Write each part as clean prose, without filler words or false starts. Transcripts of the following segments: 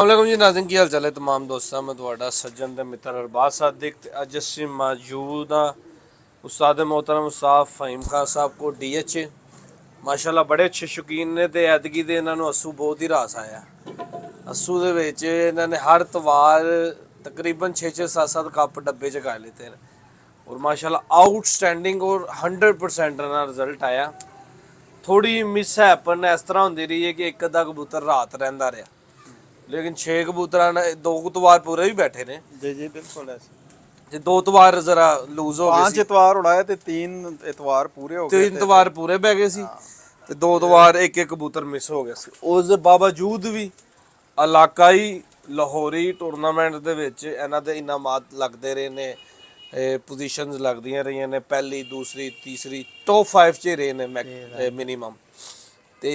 वालेकुम जी नाज़रीन की हाल चाल है तमाम दोस्तों मैं ਤੁਹਾਡਾ सज्जन ਤੇ ਮਿੱਤਰ अरबाज सादिक ਤੇ ਅੱਜ ਅਸੀਂ मौजूद ਹਾਂ उस्ताद मोहतरम उस्ताद फ़हीम खान साहब को DH माशाल्लाह बड़े अच्छे शौकीन ने ਤੇ ਐਤਕੀ ਦੇ ਇਹਨਾਂ ਨੂੰ ਅਸੂ ਬਹੁਤ ਹੀ ਰਾਸ ਆਇਆ। ਅਸੂ ਦੇ ਵਿੱਚ ਇਹਨਾਂ ਨੇ ਹਰ ਤਵਾਰ तकरीबन 6-6 7-7 ਕੱਪ ਡੱਬੇ ਚ ਗਾ ਲਿੱਤੇ ਨੇ और माशाल्लाह आउटस्टैंडिंग और 100% ਇਹਨਾਂ ਰਿਜ਼ਲਟ ਆਇਆ। ਥੋੜੀ ਮਿਸ ਹੈਪਨ ਇਸ ਤਰ੍ਹਾਂ ਹੁੰਦੀ ਰਹੀ ਹੈ ਕਿ ਇੱਕ ਅੱਧਾ ਕਬੂਤਰ ਰਾਤ ਰਹਿੰਦਾ ਰਿਹਾ लेकिन 6 कबूतर ने 2 इतवार पूरे भी बैठे ने जी जी बिल्कुल ऐसे जे 2 इतवार जरा लूज हो गए 5 इतवार उड़ाए थे 3 इतवार पूरे हो गए 3 थे इतवार पूरे बह गए सी ਤੇ 2 ਇਤਵਾਰ ਇੱਕ ਇੱਕ ਕਬੂਤਰ ਮਿਸ ਹੋ ਗਿਆ ਸੀ। ਉਸ ਦੇ ਬਾਵਜੂਦ ਵੀ ਇਲਾਕਾਈ ਲਾਹੌਰੀ ਟੂਰਨਾਮੈਂਟ ਦੇ ਵਿੱਚ ਇਹਨਾਂ ਦੇ ਇਨਾਮਾਤ ਲੱਗਦੇ ਰਹੇ ਨੇ, ਪੋਜੀਸ਼ਨਸ ਲੱਗਦੀਆਂ ਰਹੀਆਂ ਨੇ, ਪਹਿਲੀ ਦੂਸਰੀ ਤੀਸਰੀ ਟੌਪ 5 ਚ ਰਹੇ ਨੇ ਮਿਨੀਮਮ। ਤੇ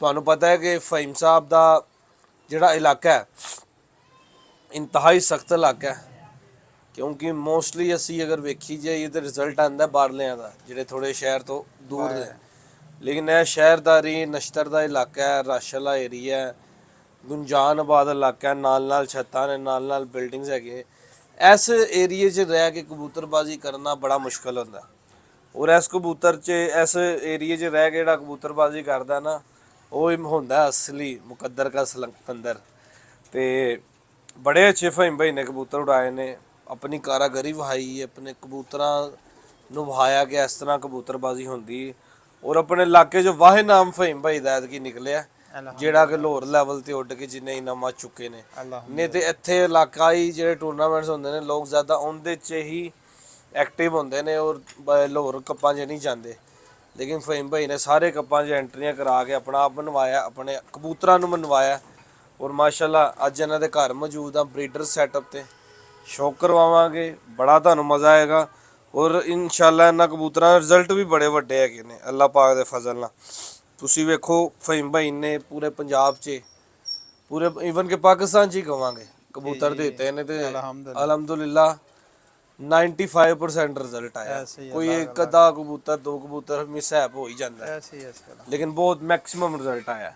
ਤੁਹਾਨੂੰ ਪਤਾ ਹੈ ਕਿ ਫਹੀਮ ਸਾਹਿਬ ਦਾ ਜਿਹੜਾ ਇਲਾਕਾ ਹੈ ਇੰਤਹਾਈ ਸਖਤ ਇਲਾਕਾ ਹੈ ਕਿਉਂਕਿ ਮੋਸਟਲੀ ਅਸੀਂ ਅਗਰ ਵੇਖੀ ਜਾਈਏ ਤਾਂ ਰਿਜ਼ਲਟ ਆਉਂਦਾ ਬਾਹਰਲਿਆਂ ਦਾ ਜਿਹੜੇ ਥੋੜੇ ਸ਼ਹਿਰ ਤੋਂ ਦੂਰ ਨੇ, ਲੇਕਿਨ ਇਹ ਸ਼ਹਿਰਦਾਰੀ ਨਸ਼ਤਰ ਦਾ ਇਲਾਕਾ ਹੈ, ਰਸ਼ ਵਾਲਾ ਏਰੀਆ ਹੈ, ਗੁੰਜਾਨਆਬਾਦ ਇਲਾਕਾ ਹੈ, ਨਾਲ ਨਾਲ ਛੱਤਾਂ ਨੇ, ਨਾਲ ਨਾਲ ਬਿਲਡਿੰਗਸ ਹੈਗੇ। ਇਸ ਏਰੀਏ 'ਚ ਰਹਿ ਕੇ ਕਬੂਤਰਬਾਜ਼ੀ ਕਰਨਾ ਬੜਾ ਮੁਸ਼ਕਲ ਹੁੰਦਾ ਔਰ ਇਸ ਕਬੂਤਰ 'ਚ ਇਸ ਏਰੀਏ 'ਚ ਰਹਿ ਕੇ ਜਿਹੜਾ ਕਬੂਤਰਬਾਜ਼ੀ ਕਰਦਾ ਨਾ ਉਹ ਹੀ ਹੁੰਦਾ ਅਸਲੀ ਮੁਕੱਦਰ का सिकंदर। ਤੇ ਬੜੇ ਅੱਛੇ ਫਹੀਮ ਭਾਈ ਨੇ ਕਬੂਤਰ ਉਡਾਏ ਨੇ, ਆਪਣੀ ਕਾਰਾਗਰੀ ਵਹਾਈ, ਆਪਣੇ ਕਬੂਤਰਾਂ ਨੂੰ ਵਹਾਇਆ ਕਿ ਇਸ ਤਰ੍ਹਾਂ ਕਬੂਤਰਬਾਜ਼ੀ ਹੁੰਦੀ ਔਰ ਆਪਣੇ ਇਲਾਕੇ 'ਚ ਵਾਹੇ ਨਾਮ ਫਹੀਮ ਭਾਈ ਦਾ ਐਤਕੀ ਨਿਕਲਿਆ ਜਿਹੜਾ ਕਿ ਲਾਹੌਰ ਲੈਵਲ ਤੇ ਉੱਡ ਕੇ ਜਿੰਨੇ ਇਨਾਮਾਂ ਚੁੱਕੇ ਨੇ। ਨਹੀਂ ਤੇ ਇੱਥੇ ਇਲਾਕਾਈ ਜਿਹੜੇ ਟੂਰਨਾਮੈਂਟਸ ਹੁੰਦੇ ਨੇ ਲੋਕ ਜ਼ਿਆਦਾ ਉਹਦੇ 'ਚ ਹੀ ਐਕਟਿਵ ਹੁੰਦੇ ਨੇ ਔਰ ਲਾਹੌਰ ਕੱਪਾਂ 'ਚ ਨਹੀਂ ਜਾਂਦੇ, लेकिन फ़हीम भाई ने सारे कप्पां च एंट्रियां करा के अपना आप मनवाया, अपने कबूतरां नूं मनवाया और माशाल्लाह अज इन्हां दे घर मौजूद हाँ ब्रीडर सैटअप ते शौक करवावांगे, बड़ा तुहानूं मज़ा आएगा और इंशाल्लाह इन्हां कबूतरां दे रिजल्ट भी बड़े वड्डे हैगे ने अल्लाह पाक दे फजल नाल। तुसीं वेखो फ़हीम भाई ने पूरे पंजाब च पूरे ईवन के पाकिस्तान च ही कवांगे कबूतर दिते ने ते अलहमदुलिल्लाह 95% रिजल्ट आया। कोई एक आधा कबूतर 2 कबूतर मिसहैप हो ही जाता है लेकिन बहुत मैक्सिमम रिजल्ट आया।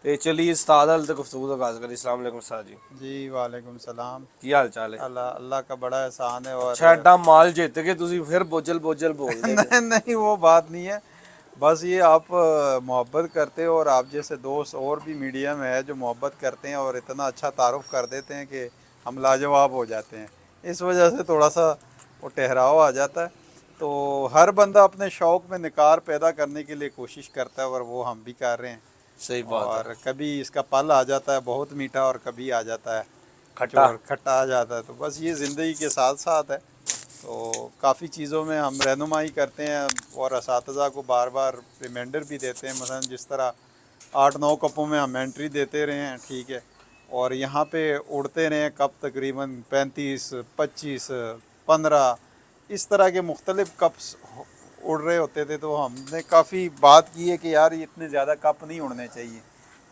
तो चलिए उस्ताद अल ते गुफ्तगू का आगाज़ करिए। अस्सलाम वालेकुम उस्ताद जी। जी वालेकुम सलाम। की हाल चाल है? अल्लाह अल्लाह का बड़ा एहसान है। और अच्छा एडा माल जित के तुसी फिर बोझल बोझल बोल दे नहीं नहीं वो बात नहीं है, बस ये आप मोहब्बत करते हो और आप जैसे दोस्त और भी मीडिया में है जो मोहब्बत करते हैं और इतना अच्छा तारुफ कर देते हैं कि हम लाजवाब हो जाते हैं, इस वजह से थोड़ा सा वो ठहराव आ जाता है। तो हर बंदा अपने शौक़ में निखार पैदा करने के लिए कोशिश करता है और वो हम भी कर रहे हैं। सही बात और है। कभी इसका पल आ जाता है बहुत मीठा और कभी आ जाता है खट्टा खट्टा आ जाता है। तो बस ये ज़िंदगी के साथ साथ है। तो काफ़ी चीज़ों में हम रहनुमाई करते हैं और असातिज़ा को बार बार रिमाइंडर भी देते हैं। मसलन जिस तरह 8-9 कपों में हम एंट्री देते रहे हैं, ठीक है, और यहाँ पे उड़ते रहे कप तकरीबन 35, 25, 15 इस तरह के मुख्तलिफ़ कप्स उड़ रहे होते थे। तो हमने काफ़ी बात की है कि यार इतने ज़्यादा कप नहीं उड़ने चाहिए,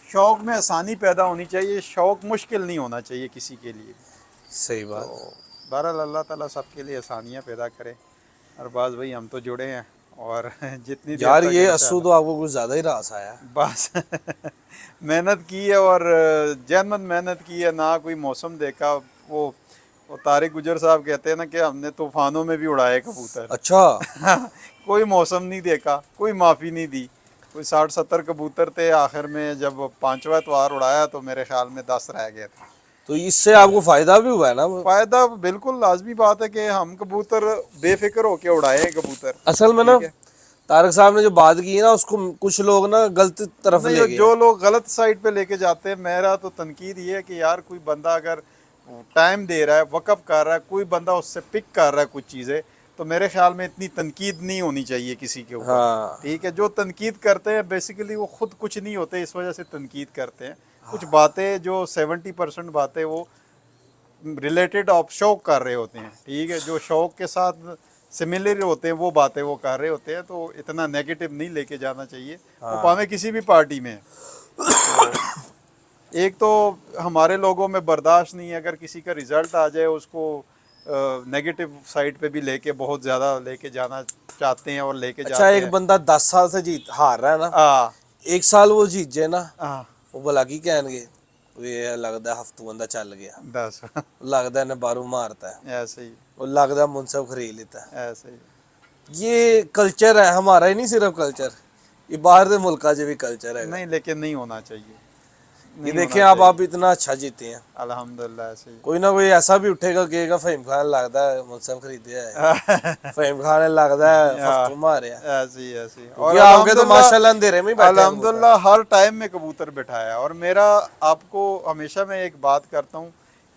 शौक़ में आसानी पैदा होनी चाहिए, शौक़ मुश्किल नहीं होना चाहिए किसी के लिए। सही बात। तो बहरहाल अल्लाह ताला सबके लिए आसानियाँ पैदा करे। अरबाज भाई हम तो जुड़े हैं और जितनी देर यार तक ये अस्सू तो आपको कुछ ज़्यादा ही रास आया बस मेहनत की है और जहनत मेहनत की है, ना कोई मौसम देखा। वो तारिक गुजर साहब कहते हैं ना कि हमने तूफ़ानों में भी उड़ाए कबूतर। अच्छा कोई मौसम नहीं देखा, कोई माफ़ी नहीं दी। कोई 60-70 कबूतर थे, आखिर में जब 5वां इतवार उड़ाया तो मेरे ख्याल में 10 रह गए थे। तो इससे आपको फ़ायदा भी हुआ है ना? फ़ायदा बिल्कुल लाजमी बात है कि हम कबूतर बेफिक्र होके उड़ाए कबूतर। असल में ना तारक साहब ने जो बात की है ना उसको कुछ लोग ना गलत तरफ ले गए। जो लोग गलत साइड पे लेके जाते हैं, मेरा तो तनकीद ये है कि यार कोई बंदा अगर टाइम दे रहा है, वक़्फ़ कर रहा है, कोई बंदा उससे पिक कर रहा है कुछ चीज़ें, तो मेरे ख्याल में इतनी तनकीद नहीं होनी चाहिए किसी के ऊपर। हाँ। ठीक है, जो तनकीद करते हैं बेसिकली वो खुद कुछ नहीं होते, इस वजह से तनकीद करते हैं। कुछ बातें जो 70% बातें वो रिलेटेड आप शौक़ कर रहे होते हैं, ठीक है, जो शौक़ के साथ सिमिलर होते हैं वो बातें वो कर रहे होते हैं। तो इतना नेगेटिव नहीं लेके जाना चाहिए। हाँ। वो भावें किसी भी पार्टी में है। तो एक तो हमारे लोगों में बर्दाश्त नहीं है अगर किसी का रिज़ल्ट आ जाए उसको नेगेटिव साइड पे भी लेके बहुत ज़्यादा लेके जाना चाहते हैं और लेके अच्छा जाते एक हैं। बंदा 10 साल से जीत हार रहा है ना, एक साल वो जीत जाए ना, वो भला की कहेंगे ਇਹ ਲੱਗਦਾ ਹਫਤੂ ਬੰਦਾ ਚੱਲ ਗਿਆ, 10 लगता है बारू मारता है, ऐसे ही और लगता है मुनसब खरीद लेता है। ऐसे ही। ये कल्चर है हमारा ही, नहीं सिर्फ कल्चर, ये बाहर के मुल्का च भी कल्चर है। नहीं लेकिन नहीं होना चाहिए, ये नहीं देखें होना आप इतना अच्छा जीते हैं, चाहिए। अल्हम्दुलिल्लाह ऐसे ही। कोई ना कोई ऐसा भी उठेगा कहेगा फहीम खान लगता है मुनसब खरीदे है, फहीम खान लगता है हफ्तू मारे है। ऐसे ही ऐसे ही। क्योंकि आपके तो माशाल्लाह अंधेरे में ही बैठे हैं कबूतर। अल्हम्दुलिल्लाह हर टाइम में कबूतर बिठाया। और मेरा आपको हमेशा मैं एक बात करता हूँ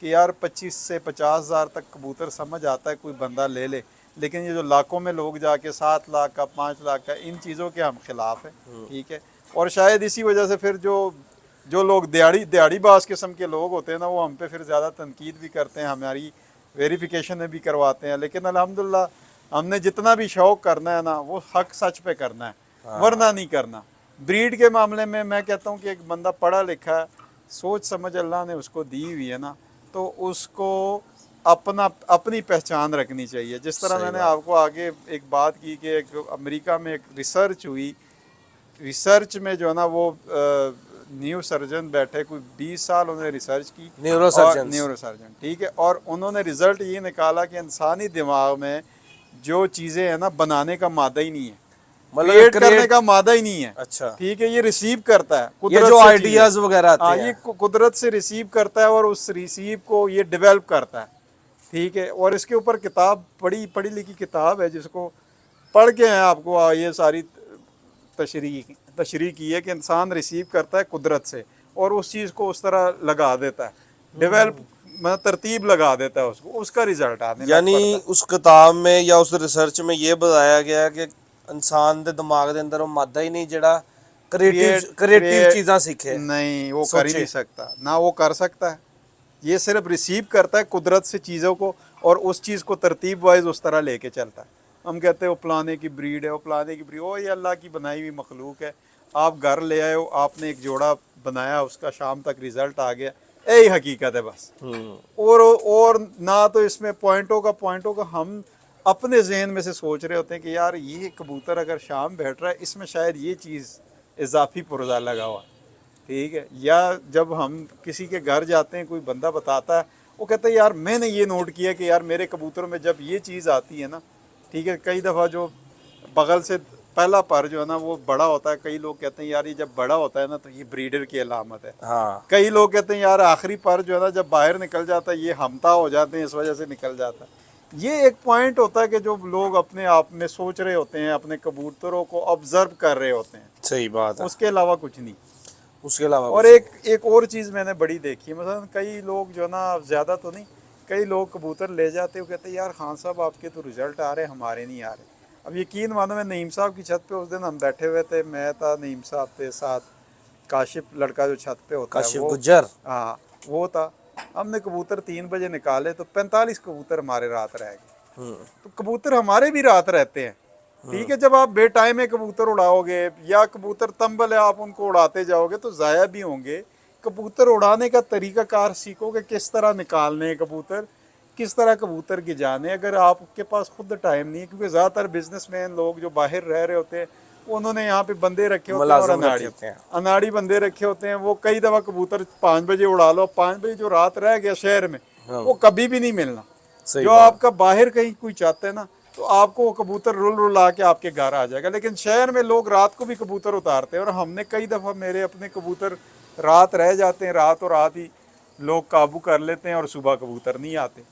कि यार 25 से 50 हज़ार तक कबूतर समझ आता है कोई बंदा ले ले, लेकिन ये जो लाखों में लोग जाके 7 लाख का 5 लाख का, इन चीज़ों के हम खिलाफ हैं, ठीक है। और शायद इसी वजह से फिर जो लोग दिहाड़ी बाज किस्म के लोग होते हैं ना, वो हम पे फिर ज़्यादा तनकीद भी करते हैं, हमारी वेरिफिकेशन भी करवाते हैं। लेकिन अल्हम्दुलिल्लाह हमने जितना भी शौक़ करना है ना, वो हक सच पे करना है, वरना नहीं करना। ब्रीड के मामले में मैं कहता हूँ कि एक बंदा पढ़ा लिखा है, सोच समझ अल्लाह ने उसको दी हुई है ना, तो उसको अपनी पहचान रखनी चाहिए। जिस तरह मैंने आपको आगे एक बात की कि एक अमेरिका में एक रिसर्च हुई, रिसर्च में जो है ना वो न्यू सर्जन बैठे, कोई 20 साल उन्होंने रिसर्च की, न्यूरोसर्जन, ठीक है। और उन्होंने रिजल्ट ये निकाला कि इंसानी दिमाग में जो चीज़ें हैं ना, बनाने का मादा ही नहीं है, क्रिएट करने का मादा ही नहीं है। अच्छा, ठीक है, ये रिसीव करता है, ये जो आइडियाज वगैरह आते हैं, ये कुदरत से रिसीव करता है और उस रिसीव को ये डेवलप करता है, ठीक है। और इसके ऊपर किताब पढ़ी लिखी किताब है, जिसको पढ़ के हैं आपको ये सारी तशरीह की है कि इंसान रिसीव करता है कुदरत से और उस चीज़ को उस तरह लगा देता है, डेवलप मतलब तरतीब लगा देता है उसको, उसका रिजल्ट आने यानी उस किताब में या उस रिसर्च में ये बताया गया कि इंसान दे दिमाग दे अंदर वो मादा ही नहीं जेड़ा क्रिएटिव चीज़ां सीखे, नहीं वो कर ही नहीं सकता ना, वो कर सकता है, ये सिर्फ रिसीव करता है कुदरत से चीज़ों को और उस चीज़ को तरतीब वाइज उस तरह लेके चलता है। हम कहते हैं वो फलाने की ब्रीड है, वो फलाने की ब्रीड, वो ये अल्लाह की बनाई हुई मखलूक है। आप घर ले आए हो, आपने एक जोड़ा बनाया, उसका शाम तक रिजल्ट आ गया, यही हकीकत है बस। और ना तो इसमें पॉइंटों का हम अपने जहन में से सोच रहे होते हैं कि यार ये कबूतर अगर शाम बैठ रहा है, इसमें शायद ये चीज़ इजाफी पुर्जा लगा हुआ, ठीक है। या जब हम किसी के घर जाते हैं, कोई बंदा बताता है, वो कहता है यार मैंने ये नोट किया कि यार मेरे कबूतरों में जब ये चीज़ आती है ना, ठीक है, कई दफ़ा जो बगल से पहला पर जो है ना वो बड़ा होता है, कई लोग कहते हैं यार ये जब बड़ा होता है ना तो ये ब्रीडर की अलामत है। हाँ। कई लोग कहते हैं यार आखिरी पर जो है ना जब बाहर निकल जाता है ये हमता हो जाते हैं, इस वजह से निकल जाता है। ये एक पॉइंट होता है कि जो लोग अपने आप में सोच रहे होते हैं, अपने कबूतरों को ऑब्जर्व कर रहे होते हैं, सही बात है, उसके अलावा कुछ नहीं। उसके अलावा और एक और चीज़ मैंने बड़ी देखी है, मतलब कई लोग जो ना, ज़्यादा तो नहीं, कई लोग कबूतर ले जाते हो, कहते हैं यार खान साहब आपके तो रिजल्ट आ रहे हैं, हमारे नहीं आ रहे। अब यकीन मानो, मैं नईम साहब की छत पे उस दिन हम बैठे हुए थे, मैं था, नईम साहब के साथ काशिफ लड़का जो छत पे होता है, वो गुज्जर, हाँ वो था। हमने कबूतर 3 बजे निकाले तो 45 कबूतर हमारे रात रह गए। तो कबूतर हमारे भी रात रहते हैं, ठीक है। जब आप बेटाइम में कबूतर उड़ाओगे या कबूतर तंबल है आप उनको उड़ाते जाओगे तो ज़ाया भी होंगे। कबूतर उड़ाने का तरीक़ाकार सीखोगे, किस तरह निकालने कबूतर, किस तरह कबूतर गिजाने। अगर आपके पास खुद टाइम नहीं है, क्योंकि ज़्यादातर बिजनेसमैन लोग जो बाहर रह रहे होते हैं उन्होंने यहाँ पे बंदे रखे होते हैं और अनाड़ी बंदे रखे होते हैं। वो कई दफ़ा कबूतर 5 बजे उड़ा लो, 5 बजे जो रात रह गया शहर में वो कभी भी नहीं मिलना। जो आपका बाहर कहीं कोई चाहता है ना तो आपको वो कबूतर रुला के आपके घर आ जाएगा। लेकिन शहर में लोग रात को भी कबूतर उतारते हैं और हमने कई दफ़ा मेरे अपने कबूतर रात रह जाते हैं, रात और रात ही लोग काबू कर लेते हैं और सुबह कबूतर नहीं आते।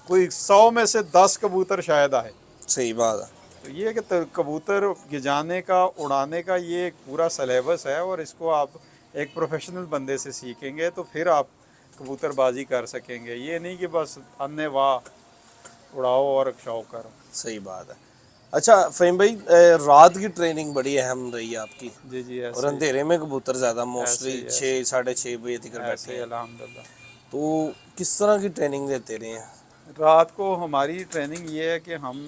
कोई 100 में से 10 कबूतर शायद आए। सही बात है। तो ये कि कबूतर गिजाने का, उड़ाने का ये एक पूरा सलेबस है और इसको आप एक प्रोफेशनल बंदे से सीखेंगे तो फिर आप कबूतरबाजी कर सकेंगे। ये नहीं कि बस अन्य वाह उड़ाओ और शौक करो। सही बात है। अच्छा फ़हीम भाई, रात की ट्रेनिंग बड़ी अहम रही है आपकी। जी जी, और अंधेरे में कबूतर ज़्यादा मोस्टली 6 साढ़े 6 बजे तक बैठे हैं। अल्हम्दुलिल्लाह। तो किस तरह की ट्रेनिंग देते रहे हैं? रात को हमारी ट्रेनिंग ये है कि हम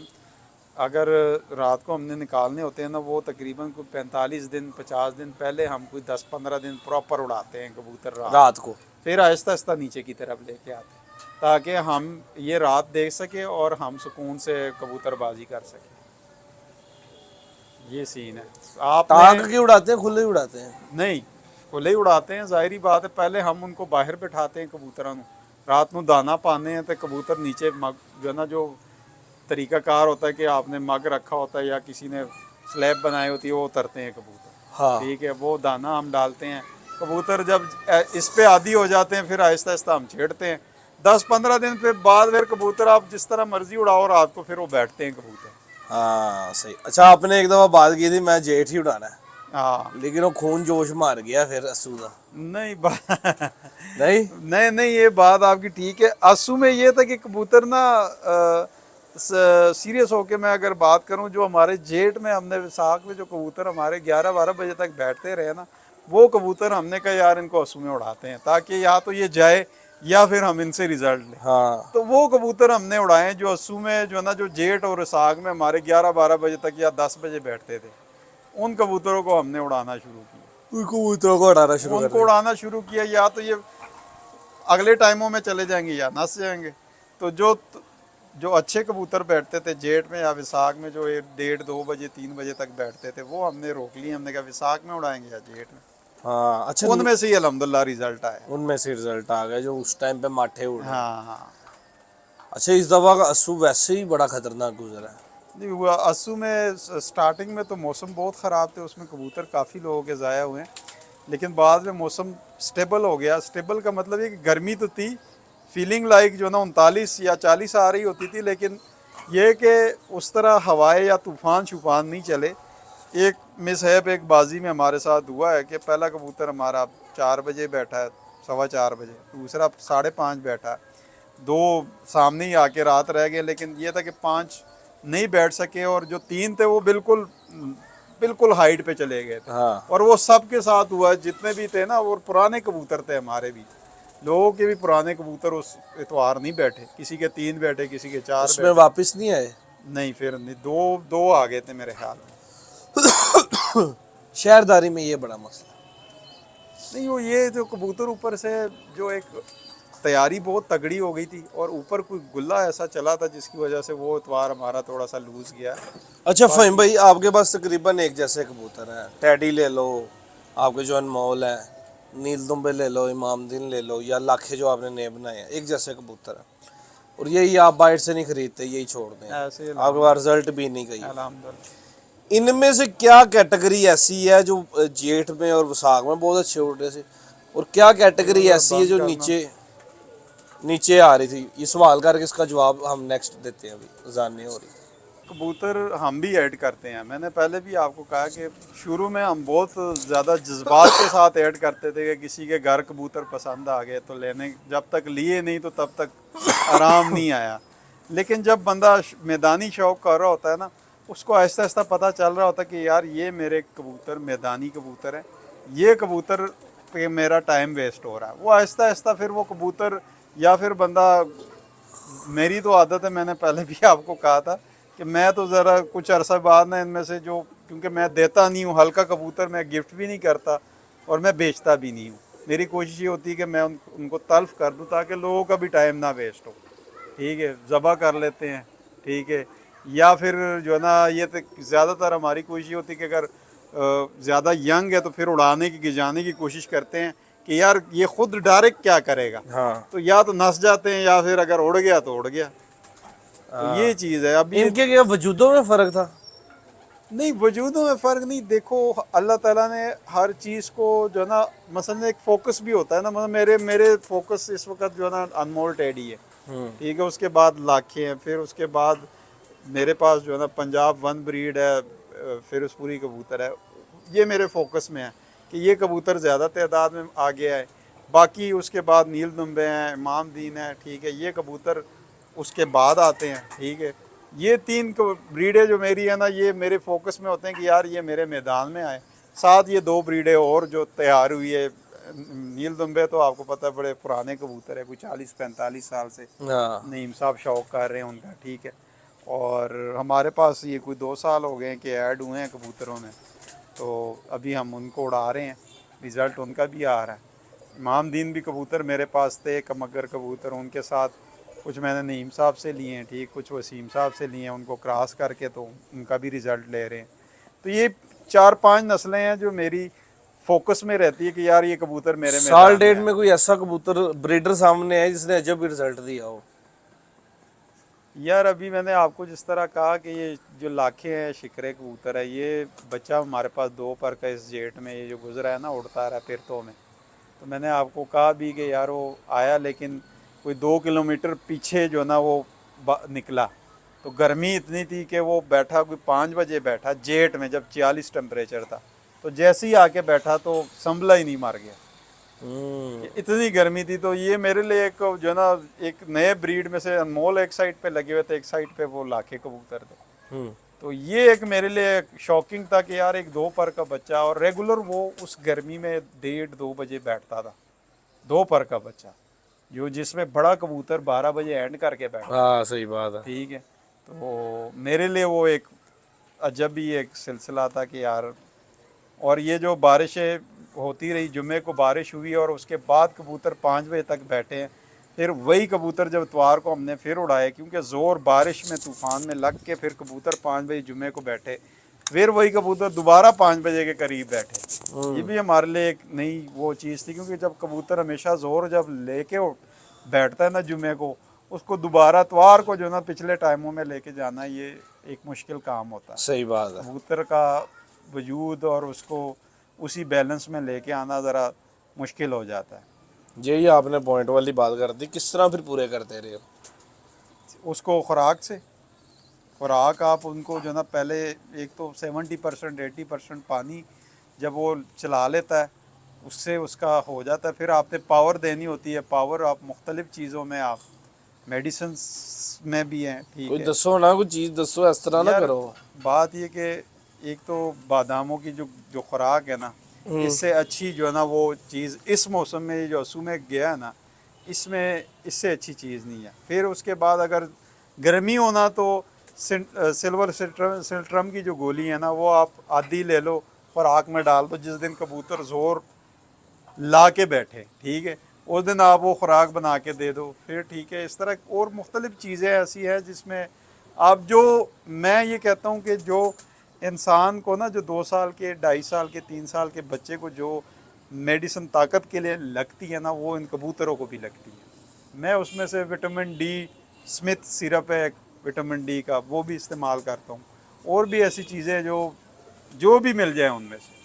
अगर रात को हमने निकालने होते हैं ना, वो तकरीबन कोई 45 दिन 50 दिन पहले हम कोई 10-15 दिन प्रॉपर उड़ाते हैं कबूतर रात को, फिर आहिस्ता आहिस्ता नीचे की तरफ लेके आते हैं ताकि हम ये रात देख सके और हम सुकून से कबूतरबाजी कर सकें। ये सीन है। आप टांग के उड़ाते हैं, खुले उड़ाते हैं? नहीं, खुले ही उड़ाते हैं, ज़ाहिरी बात है। पहले हम उनको बाहर बिठाते हैं कबूतरों को, रात को दाना पाने हैं तो कबूतर नीचे मग जो है ना, जो तरीकाकार होता है कि आपने मग रखा होता है या किसी ने स्लैब बनाई होती है, वो उतरते हैं कबूतर। हाँ ठीक है, वो दाना हम डालते हैं। कबूतर जब इस पे आदी हो जाते हैं फिर आहिस्ता आहिस्ता हम छेड़ते हैं। 10-15 दिन पे बाद फिर कबूतर आप जिस तरह मर्जी उड़ाओ रात को, फिर वो बैठते हैं कबूतर। हाँ सही। अच्छा आपने एक दफा बात की थी मैं जेठ ही उड़ाना है, हाँ। लेकिन वो खून जोश मार गया फिर अस्सू का। नहीं नहीं नहीं नहीं, ये बात आपकी ठीक है। आंसू में ये था कि कबूतर ना सीरियस होके मैं अगर बात करूं, जो हमारे जेठ में हमने विसाख में जो कबूतर हमारे 11-12 बजे तक बैठते रहे ना, वो कबूतर हमने कहा यार इनको आंसू में उड़ाते हैं ताकि या तो ये जाए या फिर हम इनसे रिजल्ट लें। हाँ तो वो कबूतर हमने उड़ाए जो अस्सू में, जो है ना, जो जेठ और विसाख में हमारे 11-12 बजे तक या 10 बजे बैठते थे, उन कबूतरों को हमने उड़ाना शुरू किया। उन कबूतरों को उड़ाना शुरू कर उनको दिया। उड़ाना शुरू किया, या तो ये अगले टाइमों में चले जाएंगे या नस जाएंगे। तो जो अच्छे कबूतर बैठते थे जेठ में या विसाख में, जो 1-1:30-2 बजे 3 बजे तक बैठते थे, वो हमने रोक लिए। हमने कहा विसाख में उड़ाएंगे या जेठ में। हाँ अच्छा उनमें से ही अल्हम्दुलिल्लाह रिजल्ट आया। उनमें से रिजल्ट आ गया जो उस टाइम पे माठे उड़ रहे हैं। हाँ हाँ। अच्छा इस दफा का अस्सू वैसे ही बड़ा खतरनाक गुजरा है। नहीं हुआ अस्सू में, स्टार्टिंग में तो मौसम बहुत ख़राब थे, उसमें कबूतर काफ़ी लोगों के ज़ाया हुए हैं। लेकिन बाद में मौसम स्टेबल हो गया। स्टेबल का मतलब ये कि गर्मी तो थी, फीलिंग लाइक जो ना 39 या 40 आ रही होती थी, लेकिन ये कि उस तरह हवाएं या तूफ़ान शूफान नहीं चले। एक मिसहैप एक बाजी में हमारे साथ हुआ है कि पहला कबूतर हमारा 4 बजे बैठा है, 4:15 बजे, दूसरा 5:30 बैठा है, 2 सामने ही आके रात रह गए। लेकिन ये था कि 5 नहीं बैठ सके और जो 3 थे वो बिल्कुल बिल्कुल हाइट पे चले गए थे। हाँ और वो सब के साथ हुआ, जितने भी थे ना, वो पुराने कबूतर थे हमारे भी, लोगों के भी पुराने कबूतर उस इतवार नहीं बैठे। किसी के 3 बैठे, किसी के 4 उसमें बैठे। वापस नहीं आए। नहीं, फिर नहीं, दो दो आ गए थे मेरे ख्याल में। शहरदारी में ये बड़ा मसला। नहीं, वो ये जो कबूतर ऊपर से जो एक तैयारी बहुत तगड़ी हो गई थी, और ऊपर कोई गुल्ला ऐसा चला था जिसकी वजह से वो इतवार हमारा थोड़ा सा लूज गया। अच्छा फ़हीम भाई आपके पास तकरीबन एक जैसे कबूतर हैं, टैडी ले लो, आपके जो अनमोल है, नील दुम्बे ले लो, इमामदीन ले लो, या लाखे जो आपने नए बनाए हैं, एक जैसे कबूतर हैं, और यही आप बाहर से नहीं खरीदते, यही छोड़ते हैं, ऐसे आपके पास रिजल्ट भी नहीं गई। अल्हम्दुलिल्लाह। इनमें से क्या कैटेगरी ऐसी है जो जेठ में और वसाख में बहुत अच्छे उड़ रहे थे, और क्या कैटेगरी ऐसी है जो नीचे नीचे आ रही थी? ये सवाल करके इसका जवाब हम नेक्स्ट देते हैं, अभी जानने हो रही। कबूतर हम भी ऐड करते हैं। मैंने पहले भी आपको कहा कि शुरू में हम बहुत ज़्यादा जज्बात के साथ ऐड करते थे कि किसी के घर कबूतर पसंद आ गए तो लेने, जब तक लिए नहीं तो तब तक आराम नहीं आया। लेकिन जब बंदा मैदानी शौक कर रहा होता है ना, उसको आहिस्ता आहिस्ता पता चल रहा होता है कि यार ये मेरे कबूतर मैदानी कबूतर है, ये कबूतर पे मेरा टाइम वेस्ट हो रहा है। वो आहिस्ता आहिस्ता फिर वो कबूतर, या फिर बंदा, मेरी तो आदत है, मैंने पहले भी आपको कहा था कि मैं तो ज़रा कुछ अरसा बाद ना इनमें से जो, क्योंकि मैं देता नहीं हूँ हल्का कबूतर, मैं गिफ्ट भी नहीं करता और मैं बेचता भी नहीं हूँ। मेरी कोशिश ये होती है कि मैं उनको तल्फ कर दूँ ताकि लोगों का भी टाइम ना वेस्ट हो। ठीक है, ज़बा कर लेते हैं। ठीक है, या फिर जो है ना, ये तो ज़्यादातर हमारी कोशिश होती है कि अगर ज़्यादा यंग है तो फिर उड़ाने की, गिजाने की कोशिश करते हैं कि यार ये खुद डायरेक्ट क्या करेगा। हाँ तो या तो नस जाते हैं या फिर अगर उड़ गया तो उड़ गया। तो ये चीज़ है। अब ये इनके क्या वजूदों में फ़र्क था? नहीं, वजूदों में फ़र्क नहीं। देखो, अल्लाह ताला ने हर चीज़ को जो है ना, मसलन एक फ़ोकस भी होता है ना, मतलब मेरे मेरे फोकस इस वक्त जो है ना अनमोल टेडी है। ठीक है, उसके बाद लाखे हैं, फिर उसके बाद मेरे पास जो है ना पंजाब वन ब्रीड है, फिर उस पूरी कबूतर है। ये मेरे फोकस में है कि ये कबूतर ज़्यादा तादाद में आ गया है। बाकी उसके बाद नील दुम्बे हैं, इमाम दीन है। ठीक है, ये कबूतर उसके बाद आते हैं। ठीक है, ये 3 ब्रीडें जो मेरी है ना, ये मेरे फोकस में होते हैं कि यार ये मेरे मैदान में आए। साथ ये 2 ब्रीडें और जो तैयार हुई है। नील दुम्बे तो आपको पता है बड़े पुराने कबूतर है, कोई 40-45 साल से हाँ नईम साहब शौक कर रहे हैं उनका। ठीक है, और हमारे पास ये कोई 2 साल हो गए हैं कि ऐड हुए हैं कबूतरों में, तो अभी हम उनको उड़ा रहे हैं, रिज़ल्ट उनका भी आ रहा है। इमाम दीन भी कबूतर मेरे पास थे, कमगर कबूतर, उनके साथ कुछ मैंने नईम साहब से लिए हैं। ठीक, कुछ वसीम साहब से लिए हैं, उनको क्रॉस करके तो उनका भी रिज़ल्ट ले रहे हैं। तो ये 4-5 नस्लें हैं जो मेरी फोकस में रहती है कि यार ये कबूतर मेरे साल मैदान डेढ़ में में कोई ऐसा कबूतर ब्रीडर सामने है जिसने अजब ही रिजल्ट दिया हो? यार अभी मैंने आपको जिस तरह कहा कि ये जो लाखे हैं शिकरे कबूतर है, ये बच्चा हमारे पास 2 पर का इस जेट में ये जो गुजरा है ना, उड़ता रहा पिरतों में, तो मैंने आपको कहा भी कि यार वो आया लेकिन कोई 2 किलोमीटर पीछे जो ना वो निकला, तो गर्मी इतनी थी कि वो बैठा कोई 5 बजे बैठा जेट में जब 40 टेम्परेचर था, तो जैसे ही आके बैठा तो संभला ही नहीं, मर गया। इतनी गर्मी थी। तो ये मेरे लिए एक जो ना एक नए ब्रीड में से अनमोल एक साइड पे लगे हुए थे, एक साइड पे वो लाखे कबूतर थे। तो ये एक मेरे लिए शॉकिंग था कि यार एक 2 पर का बच्चा, और रेगुलर वो उस गर्मी में 1:30-2 बजे बैठता था, 2 पर का बच्चा, जो जिसमें बड़ा कबूतर 12 बजे एंड करके बैठता। हाँ सही बात है। ठीक है, तो मेरे लिए वो एक अजब ही एक सिलसिला था कि यार, और ये जो बारिशें होती रही, जुमे को बारिश हुई और उसके बाद कबूतर 5 बजे तक बैठे हैं, फिर वही कबूतर जब इतवार को हमने फिर उड़ाए, क्योंकि ज़ोर बारिश में तूफ़ान में लग के फिर कबूतर 5 बजे जुमे को बैठे, फिर वही कबूतर दोबारा 5 बजे के करीब बैठे। ये भी हमारे लिए एक नई वो चीज़ थी, क्योंकि जब कबूतर हमेशा ज़ोर जब लेके बैठता है ना जुमे को, उसको दोबारा इतवार को जो ना पिछले टाइमों में लेके जाना, ये एक मुश्किल काम होता है। सही बात है। कबूतर का वजूद और उसको उसी बैलेंस में लेके आना ज़रा मुश्किल हो जाता है। यही आपने पॉइंट वाली बात कर दी, किस तरह फिर पूरे करते रहे हो? उसको खुराक से, खुराक आप उनको जो ना पहले एक तो 70% 80% पानी जब वो चला लेता है उससे उसका हो जाता है, फिर आपने पावर देनी होती है। पावर आप मुख्तलिफ़ चीज़ों में, आप मेडिसिन्स में भी हैं, ठीक कोई है। दसो ना, कोई चीज दसो, इस तरह ना यार करो। बात ये कि एक तो बादामों की जो जो खुराक है ना, इससे अच्छी जो है ना वो चीज़ इस मौसम में, ये जो असू में गया है ना, इसमें इससे अच्छी चीज़ नहीं है। फिर उसके बाद अगर गर्मी होना तो सिल्वर सिल्ट्रम की जो गोली है ना, वो आप आधी ले लो, खुराक में डाल दो, जिस दिन कबूतर ज़ोर ला के बैठे, ठीक है, उस दिन आप वो खुराक बना के दे दो, फिर ठीक है। इस तरह और मुख्तलिफ़ चीज़ें ऐसी हैं जिसमें आप जो, मैं ये कहता हूँ कि जो इंसान को ना, जो 2 साल के 2.5 साल के 3 साल के बच्चे को जो मेडिसिन ताकत के लिए लगती है ना, वो इन कबूतरों को भी लगती है। मैं उसमें से विटामिन डी, स्मिथ सिरप है विटामिन डी का, वो भी इस्तेमाल करता हूँ, और भी ऐसी चीज़ें जो जो भी मिल जाए उनमें से।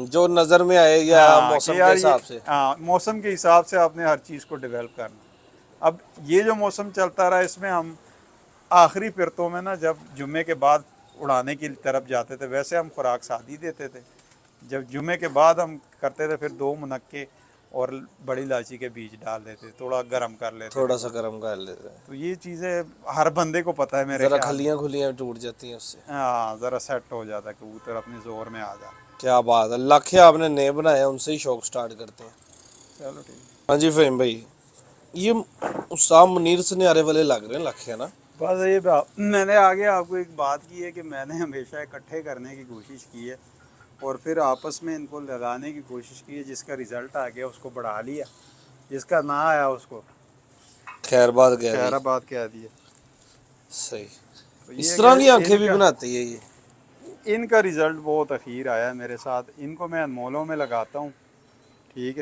जो नजर में आए या हाँ मौसम कि के यार ये, हिसाब से। हाँ मौसम के हिसाब से आपने हर चीज़ को डेवलप करना। अब ये जो मौसम चलता रहा, इसमें हम आखिरी फिरतों में ना, जब जुमे के बाद उड़ाने की तरफ जाते थे, वैसे हम खुराक सादी देते थे। जब जुमे के बाद हम करते थे, फिर 2 मुनक्के और बड़ी इलायची के बीज डाल देते, थोड़ा गर्म कर लेते थोड़ा थे। सा गर्म कर लेते हैं, तो ये चीज़ें हर बंदे को पता है मेरे जरा ख्याल में। खलियां खुलियां टूट जाती हैं उससे। हाँ ज़रा सेट हो जाता है, कबूतर अपने ज़ोर में आ जाता है। क्या बात है, लाखे आपने नए बनाए, उनसे ही शौक स्टार्ट करते हैं। चलो ठीक है। हाँ जी फहीम भाई, ये उस्ताद मुनीर सनियारे वाले लग रहे हैं लाखे, है ना? बस ये मैंने आगे आपको एक बात की है कि मैंने हमेशा इकट्ठे करने की कोशिश की है, और फिर आपस में इनको लगाने की कोशिश की है। जिसका रिज़ल्ट आ गया उसको बढ़ा लिया, जिसका ना आया उसको खैर बात कह दी। खैराबाद कह दिया। सही। तो इस ये तरह की कि आंखें भी बनाती है ये? इनका रिज़ल्ट बहुत अखीर आया है मेरे साथ। इनको मैं अनमोलों में लगाता हूँ, ठीक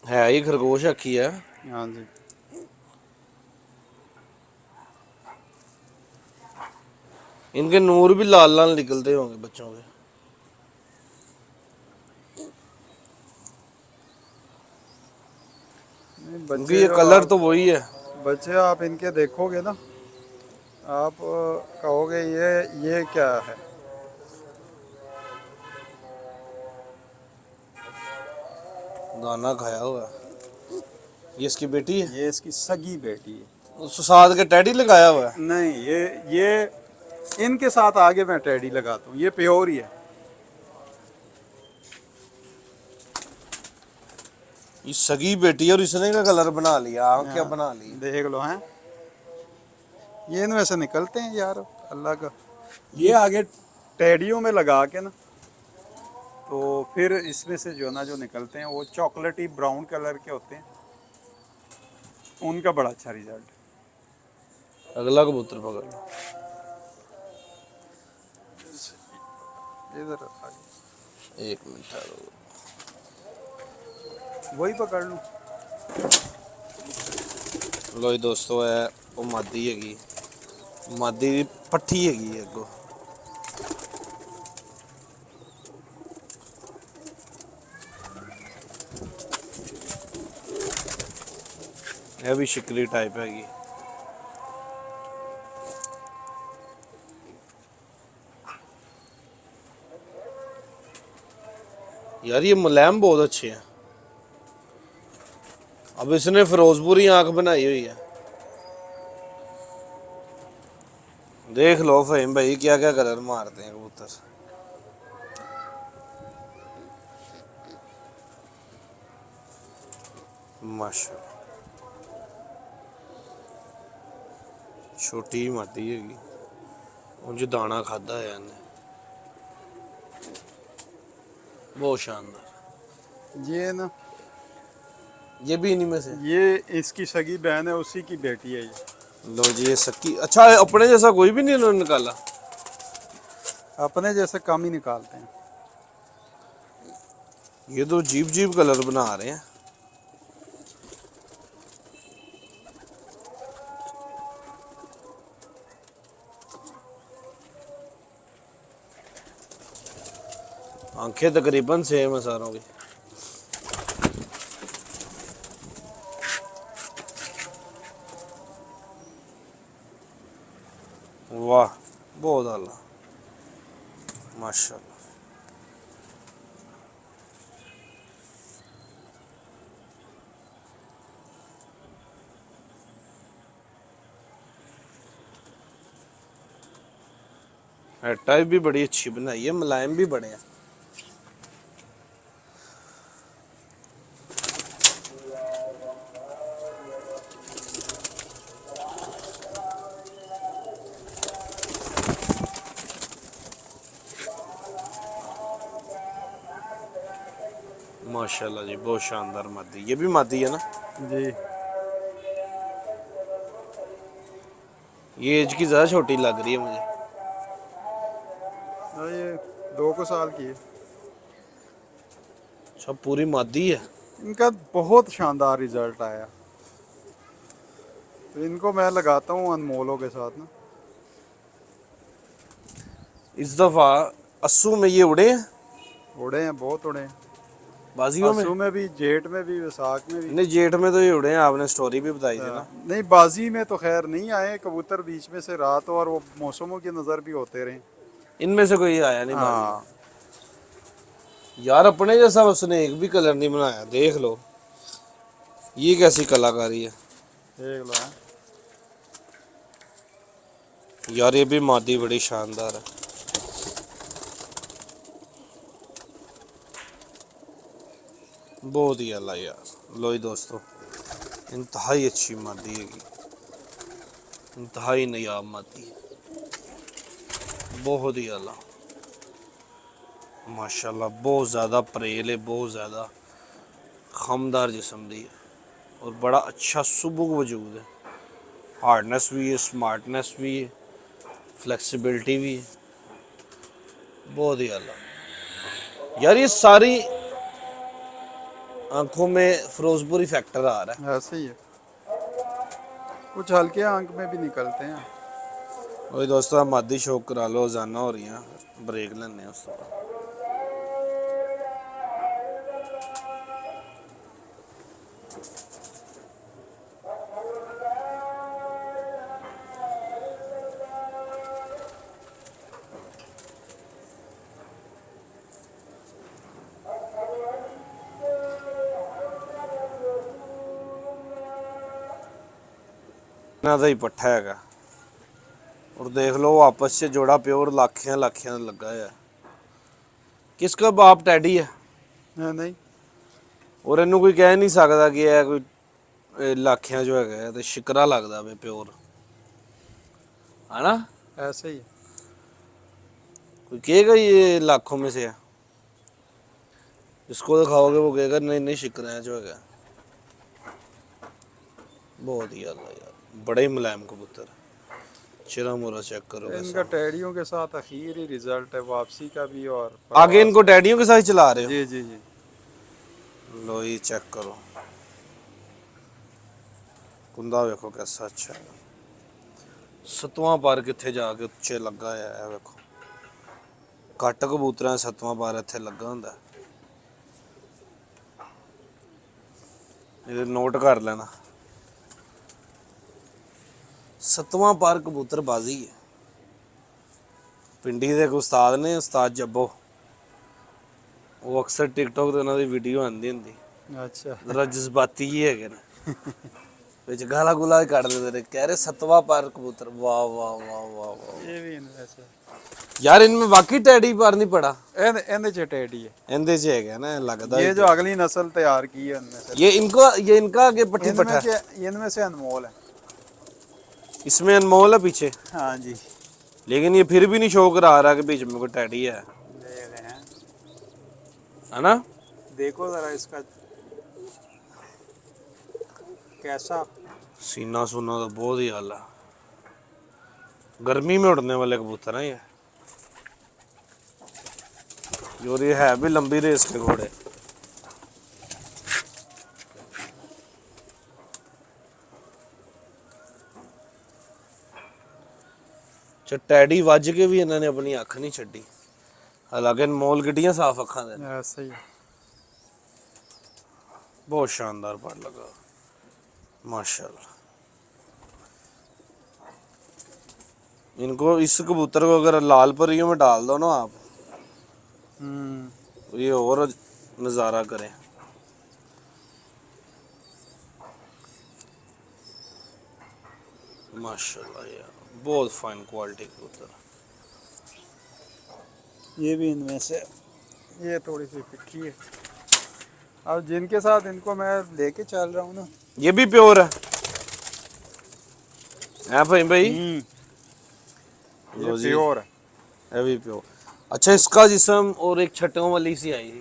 है ये खरगोश अखी है। हाँ जी। इनके नूर भी लाल लाल निकलते होंगे बच्चों के। क्योंकि बच्चे ये जो कलर आप तो वही है। बच्चे आप इनके देखोगे ना, आप कहोगे ये क्या है। दाना खाया हुआ। ये इसकी बेटी है? ये इसकी सगी बेटी है। साथ के टैडी लगाया हुआ है। नहीं, ये इनके साथ आगे मैं टेडी लगाता हूँ, ये प्योर ही है। ये सगी बेटी है और इसने का कलर बना लिया, आँख क्या हाँ, बना ली। देख लो हैं, ये इनमें से निकलते हैं यार, अल्लाह का। ये आगे टेडियों में लगा के ना, तो फिर इसमें से जो ना जो निकलते हैं वो चॉकलेटी ब्राउन कलर के होते हैं, उनका बड़ा अच्छा रिजल्ट। अगला कबूतर पकड़ लो। इधर रखा है। एक मिनट ठहरो। वही पकड़ लूँ। लो जी दोस्तों, है वो मादी हैगी, मादी दी पट्ठी हैगी अगो। यह भी शिकरी टाइप हैगी। यार ये मुलायम बहुत अच्छे हैं। अब इसने फिरोजपुरी आंख बनाई हुई है। देख लो फहीम भाई क्या क्या कलर मारते हैं कबूतर। माशाल्लाह, छोटी मादी हैगी, उंज दाना खादा है इन्हें। बहुत शानदार। ये ना, ये भी इन्हीं में से। ये इसकी सगी बहन है, उसी की बेटी है ये। लो जी ये सकी। अच्छा, अपने जैसा कोई भी नहीं इन्होंने निकाला। अपने जैसे कम ही निकालते हैं। ये तो जीप जीप कलर बना रहे हैं। आंखें तकरीबन सेम है सारों की। वाह, बहुत आला, माशाल्लाह। टाइप भी बड़ी अच्छी बनाई है, मुलायम भी बड़े हैं। माशाल्लाह जी, बहुत शानदार मादी। ये भी मादी है ना? जी, ये एज की ज़्यादा छोटी लग रही है मुझे। ये 2 साल की है। अच्छा, पूरी मादी है। इनका बहुत शानदार रिजल्ट आया, तो इनको मैं लगाता हूँ अनमोलों के साथ ना। इस दफ़ा अस्सू में ये उड़े हैं, उड़े हैं, बहुत उड़े हैं। बाजियों में। आंसू में भी, जेठ में भी, वैसाख में भी। नहीं, जेठ में तो ये उड़े हैं, आपने स्टोरी भी बताई थी ना। नहीं, बाजी में तो खैर नहीं आए कबूतर, बीच में से रात और वो मौसमों की नज़र भी होते रहे। इनमें से कोई आया नहीं बाजी हाँ, में। यार अपने जैसा उसने एक भी कलर नहीं बनाया, देख लो ये कैसी कलाकारी है। देख लो। यार ये भी मादी बड़ी शानदार है। बहुत ही अल्लाह यार। लो जी दोस्तों, इंतहाई अच्छी मादी हैगी, इंतहाई नायाब मादी, बहुत ही अल्लाह माशाल्लाह। बहुत ज़्यादा परेल है, बहुत ज़्यादा खमदार जिस्म दी है और बड़ा अच्छा सुबुक वजूद है। हार्डनेस भी है, स्मार्टनेस भी है, फ्लेक्सिबिलिटी भी है, बहुत ही अल्लाह। यार ये सारी आंखों में फिरोजपुरी फैक्टर आ रहा है। ऐसे ही है, कुछ हल्के आंख में भी निकलते हैं। वही दोस्तों, आप मादी शौक करा लो, रोजाना हो रही हैं, ब्रेक लेने उस तो। ना तो ही पट्ठा हैगा और देख लो आपस से जोड़ा प्योर लाखियां लाखियां लगा है। किसका बाप टैडी है नहीं, और इनू कोई कह नहीं सकता कि यह कोई लाखियां जो है तो शिकरा लगता वे प्योर है ना। ऐसे ही है। कोई कहेगा ये लाखों में से है, जिसको दिखाओगे वो कहेगा नहीं नहीं शिकरा है जो है। बहुत ही अल्लाह यार, बड़े ही मुलायम कबूतर है। चिरा मुरा चेक करो इनका कैसा। टैडियों के साथ आखिरी रिजल्ट है वापसी का भी और आगे इनको टैडियों के साथ ही चला रहे हो? जी जी जी। लो ये चेक करो, कुंदा वेखो कैसा अच्छा है। 7वां पर किथे जाके ਉੱਚੇ ਲੱਗਾ है वेखो, घट कबूतरां 7वां पर ਇੱਥੇ ਲੱਗਾ ਹੁੰਦਾ। ਇਹ ਨੋਟ ਕਰ ਲੈਣਾ, 7ਵਾਂ पर कबूतरबाजी है। ਪਿੰਡੀ ਦੇ ਇੱਕ ਉਸਤਾਦ ਨੇ, ਉਸਤਾਦ ਜੱਬੋ, ਉਹ ਅਕਸਰ ਟਿਕਟੋਕ ਤੇ ਉਹਨਾਂ ਦੀ ਵੀਡੀਓ ਆਉਂਦੀ ਹੁੰਦੀ। अच्छा ਜ਼ਰਾ ਜਜ਼ਬਾਤੀ ਹੀ ਹੈਗੇ ਨੇ, ਵਿੱਚ ਗਾਲਾਂ ਗੁਲਾ ਵੀ ਕੱਢ ਦਿੰਦੇ ਨੇ, ਕਹਿ ਰਹੇ 7ਵਾਂ पर कबूतर। वाह वाह वाह वाह वाह ये भी इनमें से यार, इनमें वाकई टैडी पर नहीं पड़ा। ਇਹਦੇ ਚ ਟੈਡੀ ਹੈ। इंदे से है ना, लगता ये है जो अगली नस्ल तैयार की है उनमें से, ये इनका आगे पट्टी पट्टा है। इनमें से अनमोल है। इसमें अनमोल है पीछे, हाँ जी लेकिन ये फिर भी नहीं शो करा रहा कि बीच में कोई टैडी है ले रहे हैं। ना? देखो जरा इसका कैसा सीना सूना तो बहुत ही आला, गर्मी में उड़ने वाले कबूतर हैं ये। और ये है भी लंबी रेस के घोड़े। टैडी वज के भी इन्होंने अपनी अख नहीं छड्डी, हालांकि मोल गिड्डियां साफ अखा दे। ऐसा ही है। बहुत शानदार पर लगा माशाल्लाह। इनको, इस कबूतर को अगर लाल परियों में डाल दो ना आप, तो ये और नज़ारा करें। माशाल्लाह यार, बहुत फाइन क्वालिटी कबूतर। ये भी इनमें से, ये थोड़ी सी फिक्की है। अब जिनके साथ इनको मैं लेके चल रहा हूँ ना, ये भी प्योर है भाई भाई? ये प्योर है। है भी प्योर। अच्छा, इसका जिस्म और एक छटों वाली सी आई,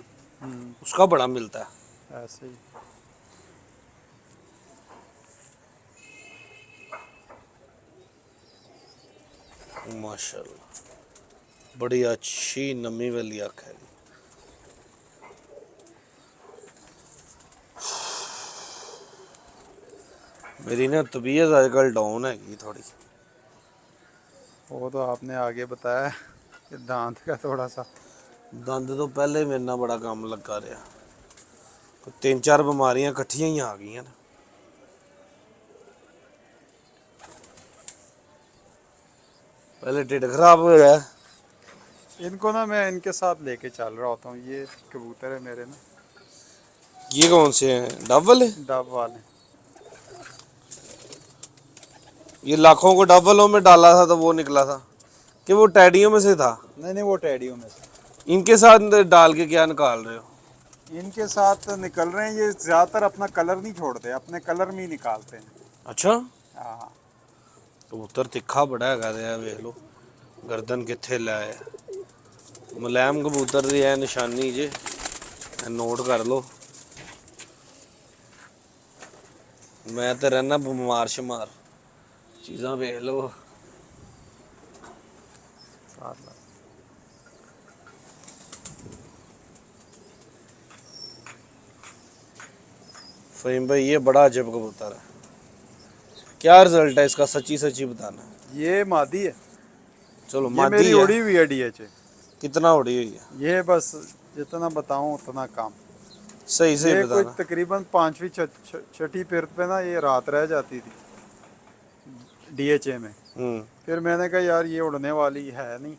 उसका बड़ा मिलता है। ऐसे ही माशाल्लाह, बड़ी अच्छी नमी वाली आँख है। मेरी ना तबीयत आजकल डाउन हैगी थोड़ी। वो तो आपने आगे बताया कि दांत का थोड़ा सा, दंद तो पहले ही मेरे नाल बड़ा काम लगा रहा, 3-4 बीमारियां इकट्ठियां ही आ गई ना। पहले ढिड खराब हो गया। इनको ना मैं इनके साथ लेके चल रहा होता हूँ। ये कबूतर है मेरे ना, ये कौन से हैं? डब वाले? डब वाले। ये लाखों को डब वालों में डाला था तो वो निकला था कि वो टैडियों में से था? नहीं नहीं, वो टैडियों में से। इनके साथ डाल के क्या निकाल रहे हो? इनके साथ निकल रहे हैं। ये ज्यादातर अपना कलर नहीं छोड़ते, अपने कलर में ही निकालते हैं। अच्छा, हाँ कबूतर तिखा बड़ा है, वेख लो गर्दन किथे लाए। मुलायम कबूतर दी है निशानी जे, नोट कर लो। मैं तो रहना बीमार शमार, चीज़ां वेख लो। फहीम भाई, ये बड़ा अजब कबूतर है, क्या रिजल्ट है इसका? सच्ची सच्ची बताना। ये मादी है। चलो ये मादी मेरी है। उड़ी हुई है डीएच। कितना उड़ी हुई है? ये बस जितना बताऊं उतना कम। सही सही ये कोई बताना। तकरीबन 5वीं छठी फिरत पे ना ये रात रह जाती थी डीएचए में। फिर मैंने कहा यार ये उड़ने वाली है नहीं,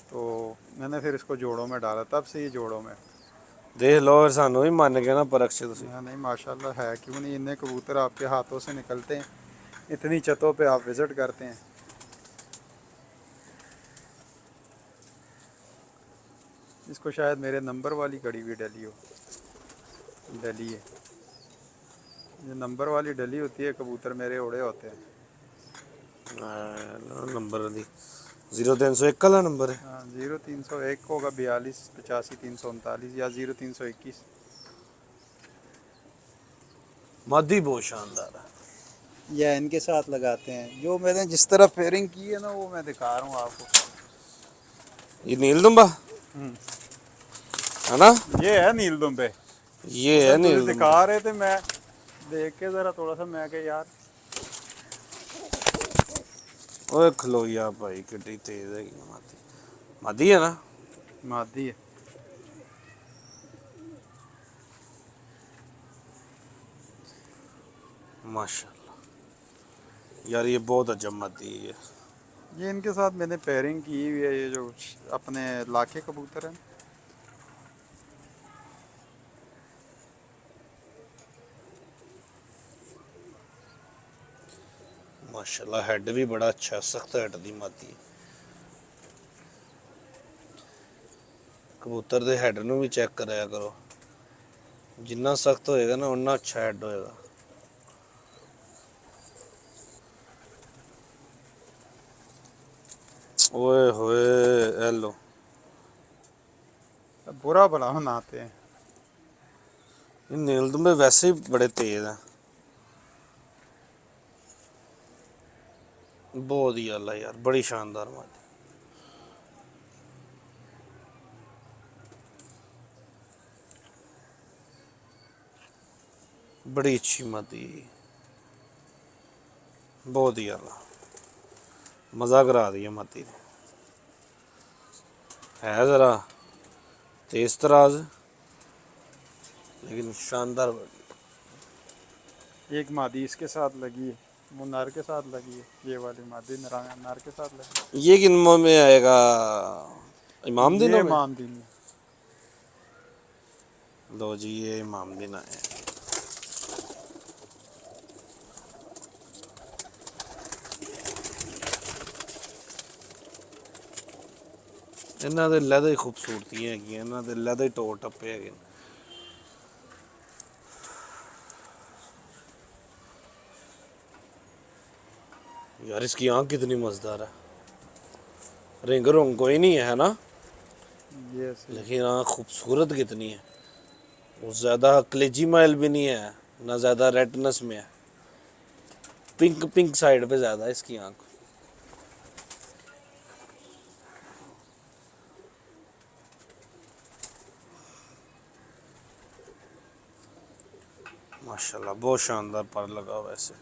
तो मैंने फिर इसको जोड़ों में डाला। तब से ये जोड़ों में। देख लो, फिर सानू भी मान गया ना परख से तुसी। नहीं माशाल्लाह है, क्यों नहीं। इन्हें कबूतर आपके हाथों से निकलते हैं, इतनी छतों पे आप विज़िट करते हैं। इसको शायद मेरे नंबर वाली कड़ी हुई डली हो, डली है। ये नंबर वाली डली होती है, कबूतर मेरे उड़े होते हैं। नंबर दी 0301 का नंबर है। हाँ 0301 होगा 42 85 339 या 0321। मादी बहुत शानदार है। या इनके साथ लगाते हैं। जो मैंने जिस तरह फेयरिंग की है ना वो मैं दिखा रहा हूँ आपको। ये नील दुम्बा हम्म, है ना? ये है नील दुम्बे। ये है उधर तुझे नील दुम्बा। दिखा रहे थे, मैं देख के ज़रा थोड़ा सा मैं के यार ओए खलोइया भाई कितनी तेज है मादी। मादी है ना? मादी है। माशाल्लाह यार ये बहुत अजब मादी है। ये इनके साथ मैंने पेयरिंग की हुई है, ये जो अपने लाखे कबूतर हैं। माशाल्लाह हेड भी बड़ा अच्छा, सख्त हेड दी मादी है। कबूतर दे हेड ਨੂੰ ਵੀ ਚੈੱਕ ਕਰਿਆ ਕਰੋ, जिन्ना सख्त होएगा ना उन्ना अच्छा हेड होएगा। ओए होए हेलो। बुरा भला बनाते हैं। ये नील दुम्बे वैसे ही बड़े तेज हैं। बहुत ही अल्लाह यार, बड़ी शानदार मादी। बड़ी अच्छी मादी, बहुत ही अल्लाह, मज़ा करा दिया मादी ने। है ज़रा तेज तराज लेकिन शानदार। एक मादी इसके साथ लगी है, वो नर के साथ लगी है। ये वाली मादी नर के साथ लगी ये किन में आएगा? इमाम है। ये दिनों में। मामदीन है। लो जी ये इमाम दिन आए। ਇਹਨਾਂ ਦੇ ਲਹਿਦੇ ਹੀ ਖੂਬਸੂਰਤੀਆਂ ਹੈਗੀਆਂ, ਇਹਨਾਂ ਦੇ ਲਹਿਦੇ ਟੋਰ ਟੱਪੇ ਹੈਗੇ ਨੇ। यार इसकी आँख कितनी मज़ेदार है, रिंग रोंग कोई नहीं है ना, ये सही। लेकिन आँख खूबसूरत कितनी है। वो ज़्यादा कलेजी माइल भी नहीं है ना ज़्यादा रेडनेस में है, पिंक पिंक साइड पे ज़्यादा है इसकी आँख। माशाल्लाह बहुत शानदार पर लगा हुआ ऐसे।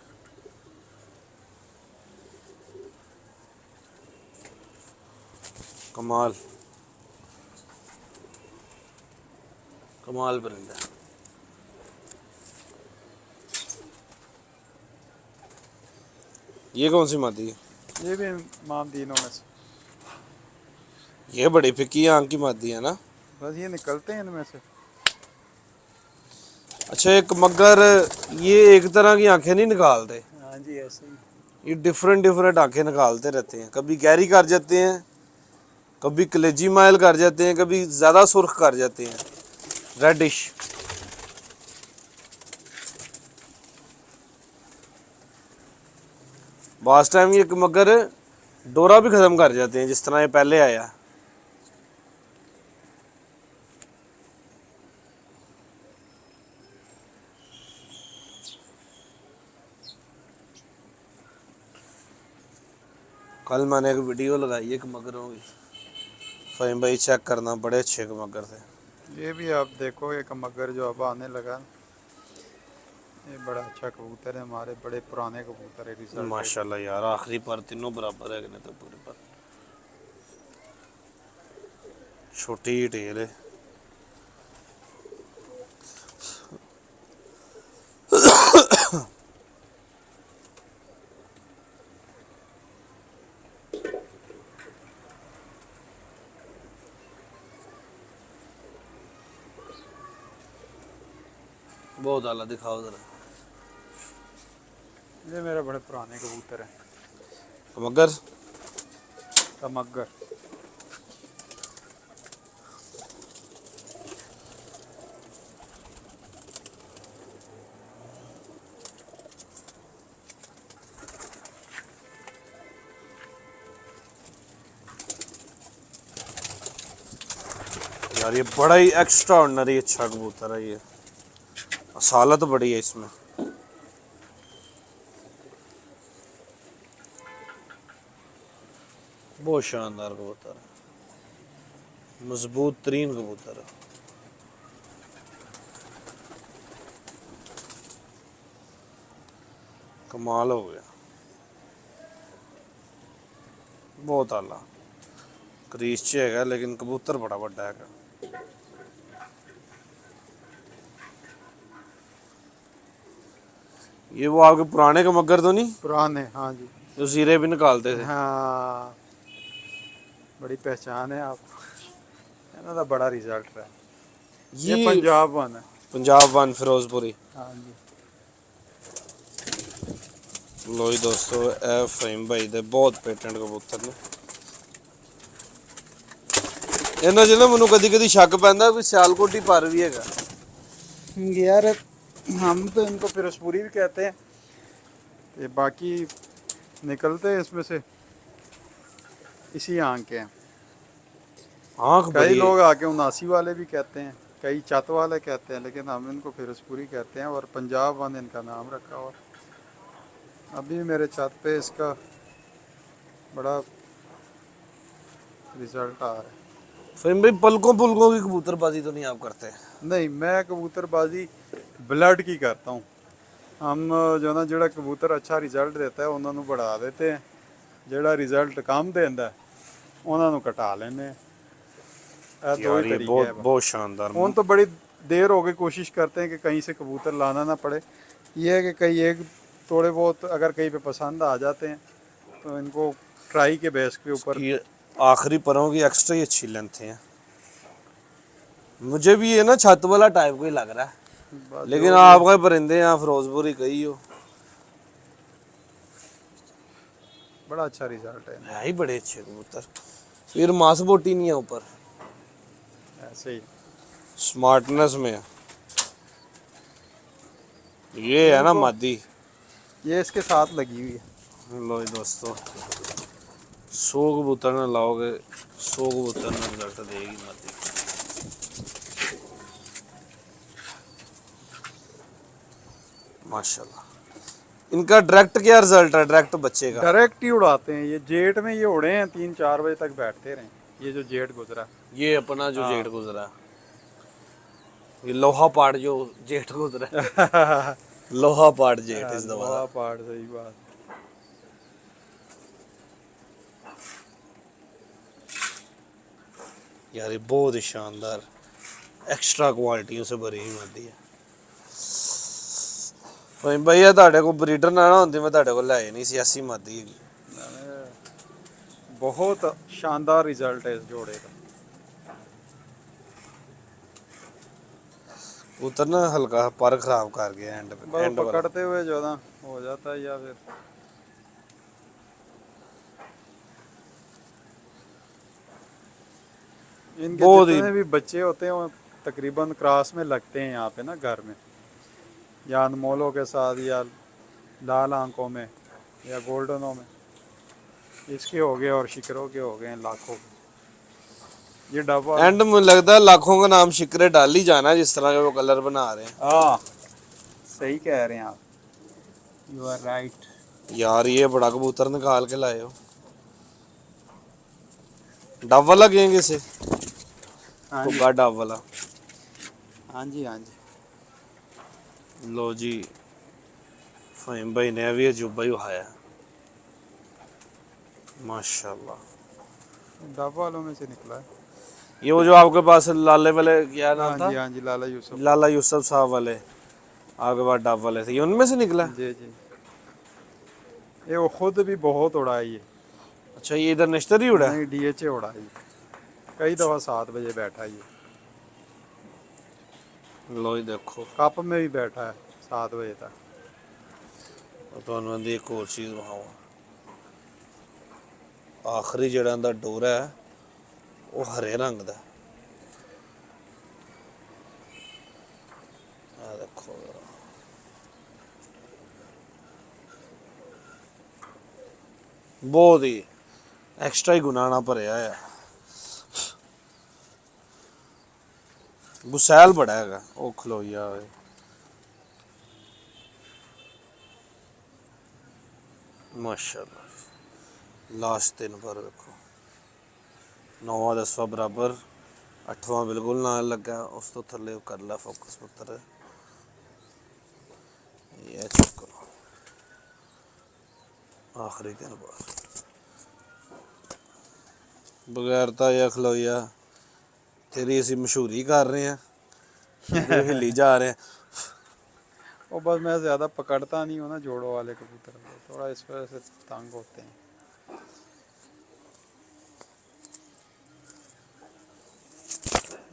कमाल कमाल परिंदा। ये कौन सी मादी है? ये भी मामदीनों में से। ये बड़ी फिक्की आँख की मादी है ना? बस ये निकलते हैं इनमें से। अच्छा एक मगर, ये एक तरह की आंखें नहीं निकालते, हाँ जी ऐसे ही। ये डिफरेंट डिफरेंट आंखें निकालते रहते हैं। कभी गहरी कर जाते हैं, कभी कलेजी माइल कर जाते हैं, कभी ज़्यादा सुर्ख कर जाते हैं, रेडिश। बास टाइम ये मगर डोरा भी ख़त्म कर जाते हैं जिस तरह ये पहले आया। कल मैंने एक वीडियो लगाई एक मगरों की, फ़हीम भाई चेक करना, बड़े अच्छे मगर थे। ये भी आप देखो, एक मगर जो अब आने लगा, ये बड़ा अच्छा कबूतर है, हमारे बड़े पुराने कबूतर है रिजल्ट। माशाल्लाह यार आखिरी पर तीनों बराबर है कि नहीं, तो पूरे पर छोटी ही टेल है। बहुत आला दिखाओ जरा। ये मेरे बड़े पुराने कबूतर है, मगर मगर। यार ये बड़ा ही एक्स्ट्रा ऑर्डिनरी अच्छा कबूतर है, ये असालत बड़ी है इसमें। बहुत शानदार कबूतर है, मजबूत तरीन कबूतर है। कमाल हो गया, बहुत आला क्रीज च है, लेकिन कबूतर बड़ा बड़ा है। ये वो आपके पुराने कमगर तो नहीं पुराने, हाँ जी। जो जीरे भी निकालते थे? हाँ, बड़ी पहचान है आप। इन्हों का बड़ा रिजल्ट रहा। ये ये पंजाब वन है। पंजाब वन फिरोजपुरी। हाँ जी। लो जी दोस्तों, ए फहीम भाई दे बहुत पेटेंट कबूतर ने। ਇਹਨਾਂ 'ਚ ਨਾ ਮੈਨੂੰ ਕਦੀ ਕਦੀ ਸ਼ੱਕ ਪੈਂਦਾ ਵੀ ਸਿਆਲਕੋਟੀ ਪਰ ਵੀ ਹੈਗਾ। यार हम तो इनको फिरोजपुरी भी कहते हैं, ये बाकी निकलते हैं इसमें से इसी आंक के हैं। आँख कई बड़ी लोग आके 79 वाले भी कहते हैं, कई चत वाले कहते हैं, लेकिन हम इनको फिरोजपुरी कहते हैं और पंजाब वन इनका नाम रखा हुआ। अभी मेरे छत पे इसका बड़ा रिजल्ट आ रहा है। फहीम भाई पलकों पुलकों की कबूतरबाजी तो नहीं आप करते? नहीं, मैं कबूतरबाजी ब्लड की करता हूँ। हम जो ना जोड़ा कबूतर अच्छा रिजल्ट देता है उन्होंने बढ़ा देते हैं, जोड़ा रिजल्ट कम देता है उन्होंने घटा लेने। दो यार ही ये तरीके बहुत हैं। बहुत शानदार। उन तो बड़ी देर हो गई कोशिश करते हैं कि कहीं से कबूतर लाना ना पड़े। ये है कि कहीं एक थोड़े बहुत अगर कहीं पे पसंद आ जाते हैं तो इनको ट्राई के बेस के ऊपर। ये आखिरी परों की एक्स्ट्रा ही अच्छी लेंथ है। मुझे भी ये ना छत वाला टाइप को ही लग रहा है, बस लेकिन जो आपका परिंदे यहाँ फिरोजपुरी कही हो, बड़ा अच्छा रिजल्ट है ही बड़े अच्छे कबूतर। फिर मांस बोटी नहीं है ऊपर, है ऐसे ही। स्मार्टनेस में है। ये है ना इनको- मादी। ये इसके साथ लगी हुई है। लो जी दोस्तों, 100 कबूतर ना लाओगे 100 कबूतर ना रिजल्ट देगी मादी। माशाल्लाह। इनका डायरेक्ट क्या रिजल्ट है, डायरेक्ट बच्चे का? डायरेक्ट ही उड़ाते हैं। ये जेट में ये उड़े हैं, 3-4 बजे तक बैठते रहे। ये जो जेट गुजरा, ये अपना जो हाँ। जेठ गुजरा, ये लोहा पाट जो जेठ गुजरा लोहा पाट जेठ इस दफा। लोहा पहाड़, सही बात। यार ये बहुत ही शानदार एक्स्ट्रा क्वालिटियों से भरी हुई मादी है। भैया ਤੁਹਾਡੇ ਕੋਲ ਬਰੀਡਰ ਨਾ ਹੁੰਦੀ ਮੈਂ ਤੁਹਾਡੇ ਕੋਲ ਲੈ ਨਹੀਂ ਸੀ, ਐਸੀ ਮਾਦੀ ਹੈਗੀ। बहुत शानदार रिजल्ट है इस जोड़े का। उतर ना हल्का पर खराब कर गया एंड पे, बस एंड वाला। पकड़ते हुए जो ना हो जाता है, या फिर इनके बहुत ही- जितने भी बच्चे होते हैं वो तकरीबन क्रॉस में लगते हैं यहाँ पे ना घर में, या अनमोलों के साथ, या लाल आंखों में, या गोल्डनों में। इसके हो गए और शिकरों के हो गए लाखों के। ये डबल। एंड मुझे लगता है लाखों का नाम शिकरे डाल ही जाना, जिस तरह के वो कलर बना रहे हैं। हाँ, सही कह रहे हैं आप, यू आर राइट। यार ये बड़ा कबूतर निकाल के लाए हो। डब वाला गेंगे से हाँ जी, भुग्गा डब वाला। हाँ जी, हाँ जी। लो जी, फहीम भाई ने भी अजूबा ही उठाया माशाल्लाह। डब वालों में से निकला है। ये वो जो आपके पास लाले वाले क्या नाम हाँ था? जी, हाँ जी, लाला यूसुफ। लाला यूसुफ साहब वाले आपके पास डब वाले थे, ये उनमें से निकला? जी जी। ये वो खुद भी बहुत उड़ाई है। अच्छा, ये इधर नश्तर ही उड़ा है? नहीं, डीएचए उड़ाई कई दफ़ा 7 बजे बैठा ये। लो ही देखो, कप में भी बैठा है 7 बजे तक। तो उन्होंने एक और चीज़ वहाँ आखिरी जड़ा दा डोरा है वो हरे रंग दा। आ देखो बहुत ही एक्स्ट्रा ही गुनाना भरिया है। गुसैल बड़ा है वो खलोइया होए। माशाल्लाह, लास्ट दिन पर देखो 9ਵਾਂ 10ਵਾਂ ਬਰਾਬਰ 8ਵਾਂ ਬਿਲਕੁਲ ਨਾਲ ਲੱਗਾ। ਉਸ ਤੋਂ ਥੱਲੇ ਕਰ ਲਾ ਫੋਕਸ ਪੁੱਤਰ। ਇਹ ਚੁੱਕ ਆਖਰੀ ਤਿੰਨ ਬਾਰ ਬਗੈਰ ਤਾਂ ਇਹ ਖਲੋਇਆ तेरी ਅਸੀਂ ਮਸ਼ਹੂਰੀ ਕਰ ਰਹੇ हैं जो हिली जा रहे हैं। वो बस मैं ज़्यादा पकड़ता नहीं हूँ ना जोड़ों वाले कबूतर को, थोड़ा इस वजह से तंग होते हैं।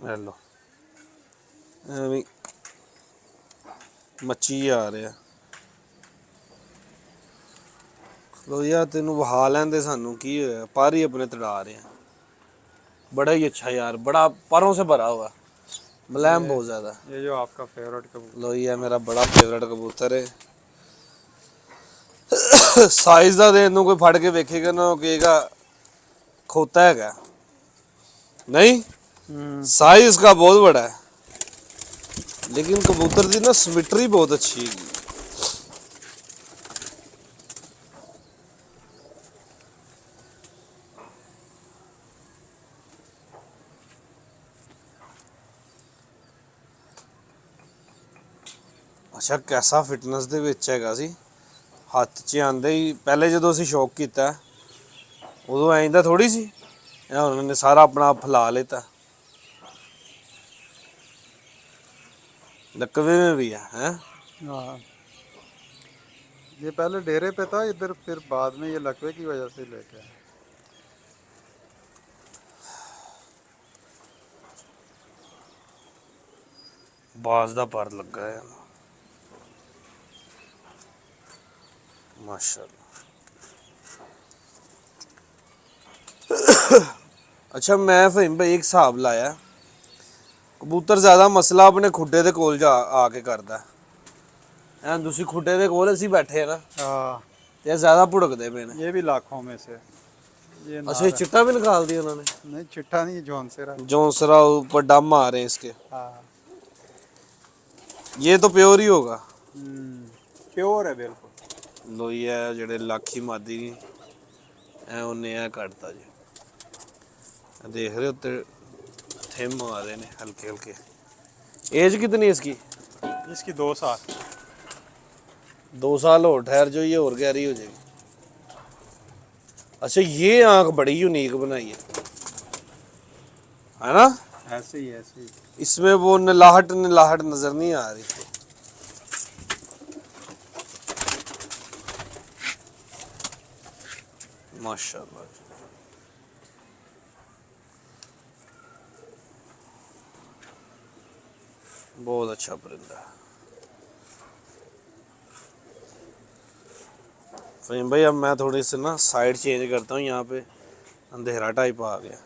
ਲੈ ਲਓ ਐਵੇਂ ਮੱਛੀ ਆ ਰਿਹਾ। ਲੋ ਯਾਰ ਤੈਨੂੰ ਵਹਾ ਲੈਂਦੇ ਸਾਨੂੰ ਕੀ ਹੋਇਆ। ਪਰ ही अपने तड़ा रहे हैं। बड़ा ही अच्छा यार, बड़ा परों से भरा हुआ, मुलायम बहुत ज्यादा। ये जो आपका फेवरेट कबूतर, लो ये मेरा बड़ा फेवरेट कबूतर है। साइज ਦਾ ਦੇ ਇਹਨੂੰ ਕੋਈ ਫੜ ਕੇ ਵੇਖੇਗਾ ਨਾ ਉਹ ਕਹੇਗਾ खोता है नहीं। साइज इसका बहुत बड़ा है, लेकिन कबूतर की ना सिमेट्री बहुत अच्छी है। ਅੱਛਾ ਕੈਸਾ ਫਿਟਨੈਸ ਦੇ ਵਿੱਚ ਹੈਗਾ ਸੀ। ਹੱਥ 'ਚ ਆਂਦੇ ਹੀ ਪਹਿਲੇ ਜਦੋਂ ਅਸੀਂ ਸ਼ੌਕ ਕੀਤਾ ਉਦੋਂ ਐਂ ਦਾ ਥੋੜੀ ਸੀ। ਇਹ ਉਹਨਾਂ ਨੇ ਸਾਰਾ ਆਪਣਾ ਆਪ ਫੈਲਾ लेता। लकवे में भी है। हाँ ये पहले डेरे पे था इधर, फिर बाद में ये लकवे की वजह से लेके आए। बाज दा पर लगा है माशाल्लाह। अच्छा मैं फहीम भाई एक हिसाब लाया, कबूतर ज्यादा मसला अपने खुड्डे दे कोल जा आके करदा। ਐਂ ਤੁਸੀਂ ਖੁੱਡੇ ਦੇ ਕੋਲ ਅਸੀਂ ਬੈਠੇ ਆ ਨਾ ਤੇ ਜ਼ਿਆਦਾ ਭੁੜਕਦੇ ਪਏ ਨੇ। ये भी लाखों में से ये अच्छा ये चिट्टा भी निकाल दिया उन्होंने। नहीं चिट्टा नहीं, जौनसेरा। जौनसरा ऊपर डम आ रहे हैं इसके। हाँ ये तो प्योर ही होगा। प्योर है बिल्कुल। लो ये जेड़े लाखी मादी नहीं ऐ उन्हें ऐ कटता जी। देख रहे हो ते थिम आ रहे ने हल्के हल्के। एज कितनी है इसकी? इसकी 2 साल। 2 साल और ठहर जो, ये और गहरी हो जाएगी। अच्छा ये आंख बड़ी यूनिक बनाई है ना? ऐसे ही ऐसे ही। इसमें वो नलाहट नजर नहीं आ रही। माशाल्लाह बहुत अच्छा परिंदा है। फहीम भाई अब मैं थोड़ी सी ना साइड चेंज करता हूँ, यहाँ पे अंधेरा टाइप आ गया।